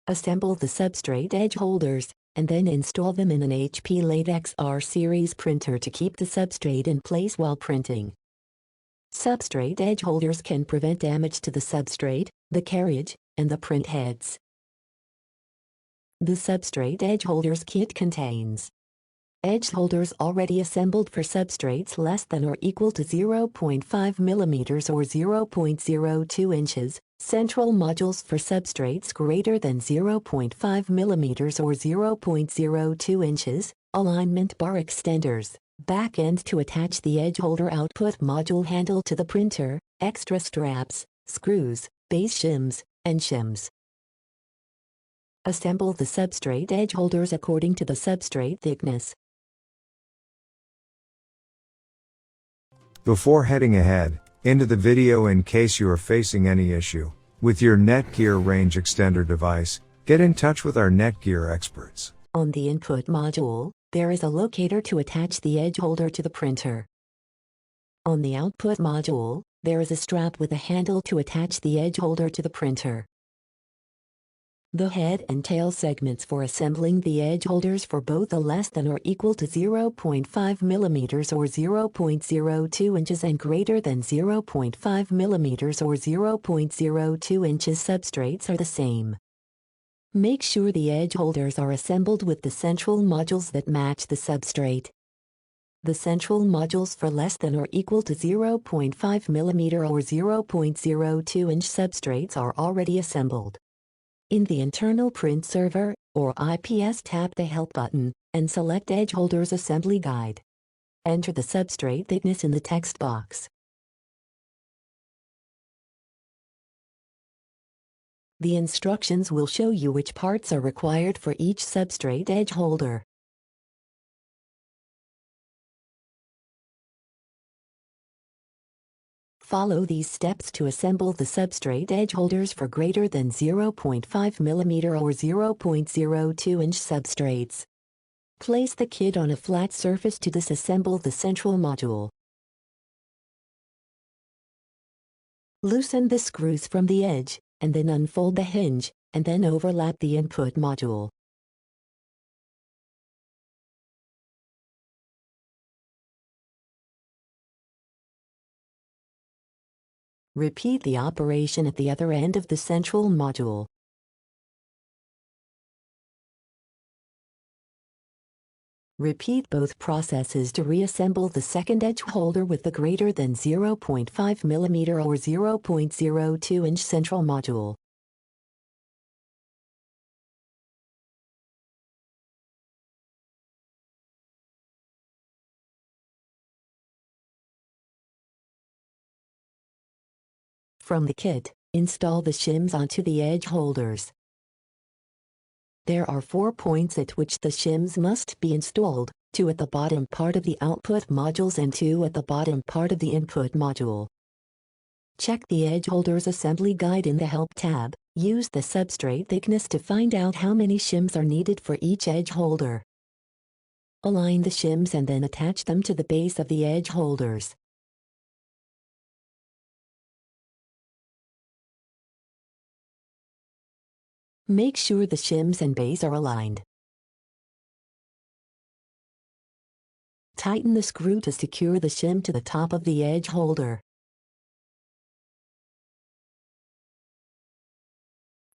Assemble the substrate edge holders, and then install them in an HP Latex R series printer to keep the substrate in place while printing. Substrate edge holders can prevent damage to the substrate, the carriage, and the print heads. The Substrate Edge Holders Kit contains edge holders already assembled for substrates less than or equal to 0.5 mm or 0.02 inches, central modules for substrates greater than 0.5 mm or 0.02 inches, alignment bar extenders, back end to attach the edge holder output module handle to the printer, extra straps, screws, base shims, and shims. Assemble the substrate edge holders according to the substrate thickness. Before heading ahead into the video, in case you are facing any issue with your Netgear range extender device, get in touch with our Netgear experts. On the input module, there is a locator to attach the edge holder to the printer. On the output module, there is a strap with a handle to attach the edge holder to the printer. The head and tail segments for assembling the edge holders for both a less than or equal to 0.5 mm or 0.02 inches and greater than 0.5 mm or 0.02 inches substrates are the same. Make sure the edge holders are assembled with the central modules that match the substrate. The central modules for less than or equal to 0.5 mm or 0.02 inch substrates are already assembled. In the internal print server, or IPS, tap the Help button, and select Edge Holders Assembly Guide. Enter the substrate thickness in the text box. The instructions will show you which parts are required for each substrate edge holder. Follow these steps to assemble the substrate edge holders for greater than 0.5 mm or 0.02 inch substrates. Place the kit on a flat surface to disassemble the central module. Loosen the screws from the edge, and then unfold the hinge, and then overlap the input module. Repeat the operation at the other end of the central module. Repeat both processes to reassemble the second edge holder with the greater than 0.5 mm or 0.02 inch central module. From the kit, install the shims onto the edge holders. There are 4 points at which the shims must be installed, 2 at the bottom part of the output modules and 2 at the bottom part of the input module. Check the edge holders assembly guide in the Help tab. Use the substrate thickness to find out how many shims are needed for each edge holder. Align the shims and then attach them to the base of the edge holders. Make sure the shims and base are aligned. Tighten the screw to secure the shim to the top of the edge holder.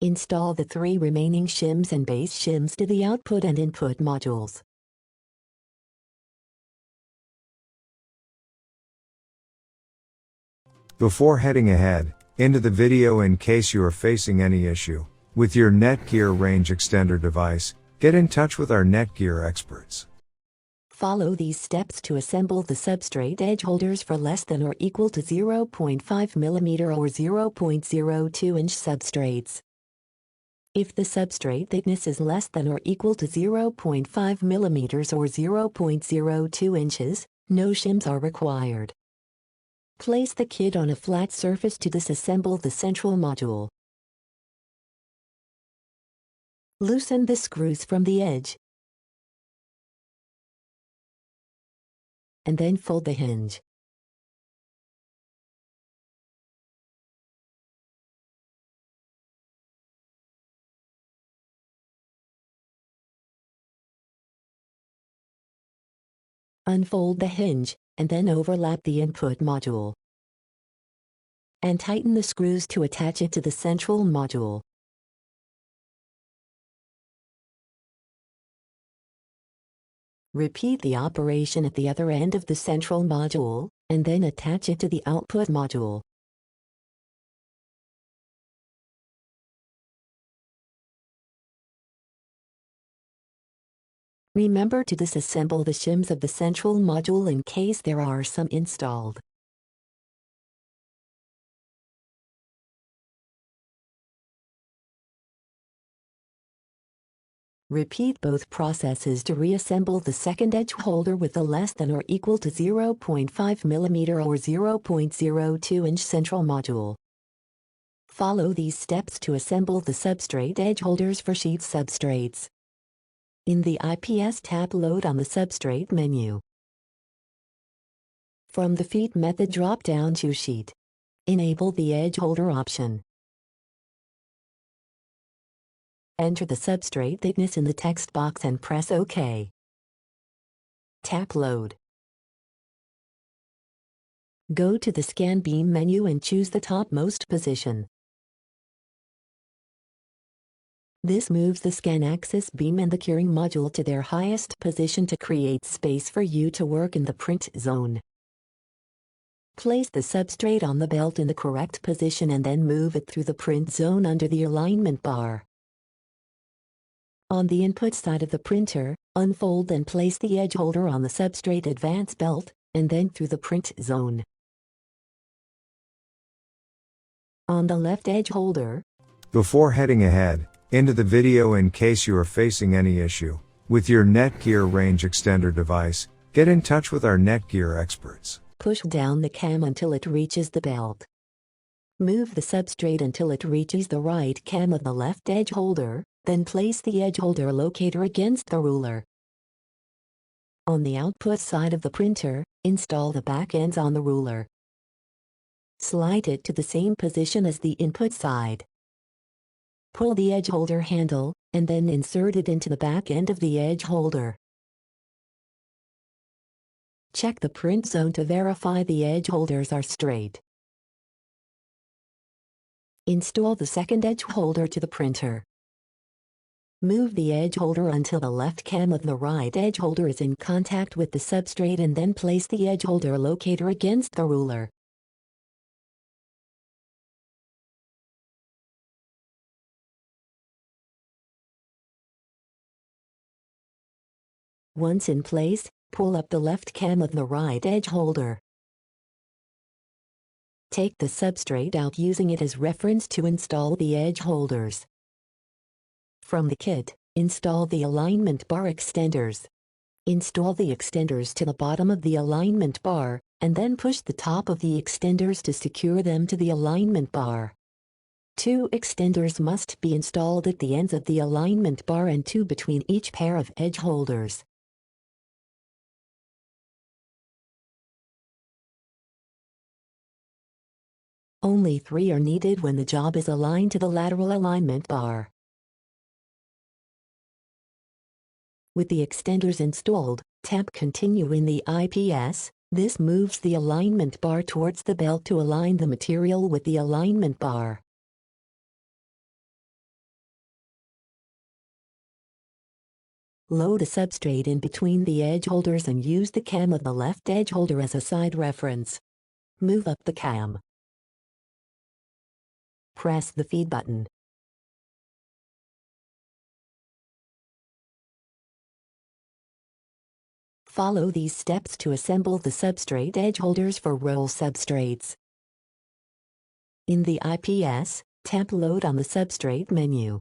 Install the 3 remaining shims and base shims to the output and input modules. Before heading ahead into the video, in case you are facing any issue with your Netgear range extender device, get in touch with our Netgear experts. Follow these steps to assemble the substrate edge holders for less than or equal to 0.5 mm or 0.02 inch substrates. If the substrate thickness is less than or equal to 0.5 mm or 0.02 inches, no shims are required. Place the kit on a flat surface to disassemble the central module. Loosen the screws from the edge, and then fold the hinge. Unfold the hinge, and then overlap the input module. And tighten the screws to attach it to the central module. Repeat the operation at the other end of the central module, and then attach it to the output module. Remember to disassemble the shims of the central module in case there are some installed. Repeat both processes to reassemble the second edge holder with a less than or equal to 0.5 mm or 0.02 inch central module. Follow these steps to assemble the substrate edge holders for sheet substrates. In the IPS tab, load on the substrate menu. From the Feed method drop-down, choose Sheet. Enable the edge holder option. Enter the substrate thickness in the text box and press OK. Tap Load. Go to the Scan Beam menu and choose the topmost position. This moves the scan axis beam and the curing module to their highest position to create space for you to work in the print zone. Place the substrate on the belt in the correct position and then move it through the print zone under the alignment bar. On the input side of the printer, unfold and place the edge holder on the substrate advance belt, and then through the print zone. On the left edge holder. Before heading ahead into the video, in case you are facing any issue with your Netgear range extender device, get in touch with our Netgear experts. Push down the cam until it reaches the belt. Move the substrate until it reaches the right cam of the left edge holder, then place the edge holder locator against the ruler. On the output side of the printer, install the back ends on the ruler. Slide it to the same position as the input side. Pull the edge holder handle, and then insert it into the back end of the edge holder. Check the print zone to verify the edge holders are straight. Install the second edge holder to the printer. Move the edge holder until the left cam of the right edge holder is in contact with the substrate and then place the edge holder locator against the ruler. Once in place, pull up the left cam of the right edge holder. Take the substrate out using it as reference to install the edge holders. From the kit, install the alignment bar extenders. Install the extenders to the bottom of the alignment bar, and then push the top of the extenders to secure them to the alignment bar. 2 extenders must be installed at the ends of the alignment bar and 2 between each pair of edge holders. Only 3 are needed when the job is aligned to the lateral alignment bar. With the extenders installed, tap Continue in the IPS. This moves the alignment bar towards the belt to align the material with the alignment bar. Load a substrate in between the edge holders and use the cam of the left edge holder as a side reference. Move up the cam. Press the Feed button. Follow these steps to assemble the substrate edge holders for roll substrates. In the IPS, tap Load on the Substrate menu.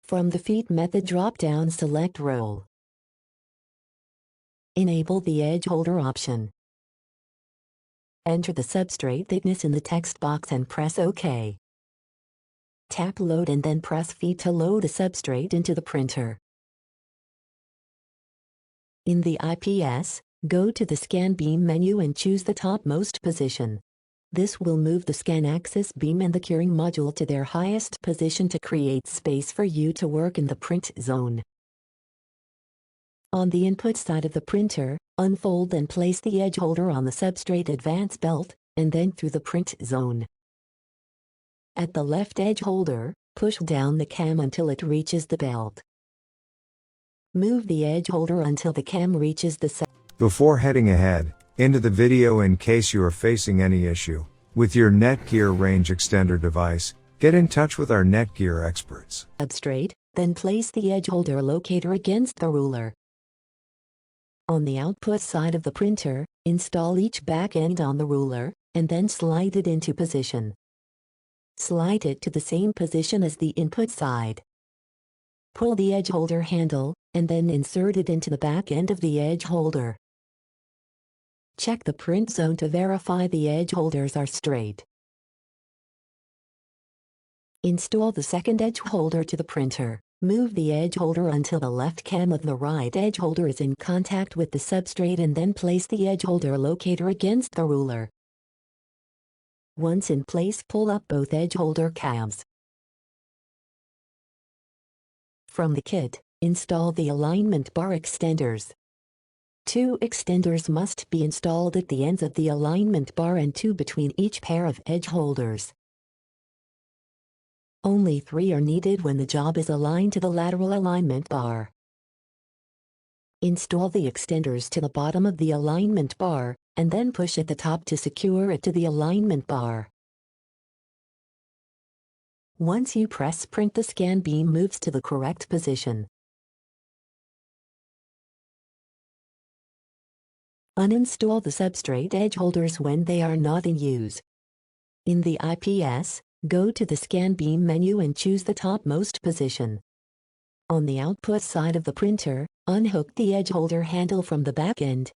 From the Feed method drop-down, select Roll. Enable the edge holder option. Enter the substrate thickness in the text box and press OK. Tap Load and then press Feed to load a substrate into the printer. In the IPS, go to the Scan Beam menu and choose the topmost position. This will move the scan axis beam and the curing module to their highest position to create space for you to work in the print zone. On the input side of the printer, unfold and place the edge holder on the substrate advance belt, and then through the print zone. At the left edge holder, push down the cam until it reaches the belt. Move the edge holder until the cam reaches the Before heading ahead into the video, in case you are facing any issue with your Netgear range extender device, get in touch with our Netgear experts. Substrate, then place the edge holder locator against the ruler. On the output side of the printer, install each back end on the ruler, and then slide it into position. Slide it to the same position as the input side. Pull the edge holder handle, and then insert it into the back end of the edge holder. Check the print zone to verify the edge holders are straight. Install the second edge holder to the printer. Move the edge holder until the left cam of the right edge holder is in contact with the substrate, and then place the edge holder locator against the ruler. Once in place, pull up both edge holder cams. From the kit, install the alignment bar extenders. 2 extenders must be installed at the ends of the alignment bar and 2 between each pair of edge holders. Only 3 are needed when the job is aligned to the lateral alignment bar. Install the extenders to the bottom of the alignment bar, and then push at the top to secure it to the alignment bar. Once you press print, the scan beam moves to the correct position. Uninstall the substrate edge holders when they are not in use. In the IPS, go to the scan beam menu and choose the topmost position. On the output side of the printer, unhook the edge holder handle from the back end.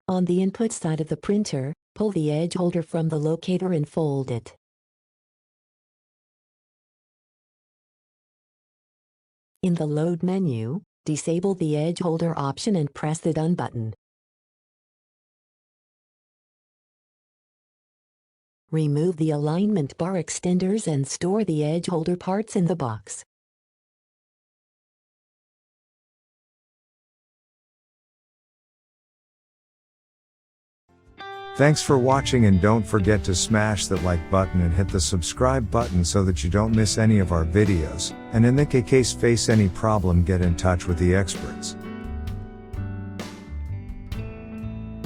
On the input side of the printer, pull the edge holder from the locator and fold it. In the load menu, disable the edge holder option and press the Done button. Remove the alignment bar extenders and store the edge holder parts in the box. Thanks for watching, and don't forget to smash that like button and hit the subscribe button so that you don't miss any of our videos, and in the case face any problem, get in touch with the experts.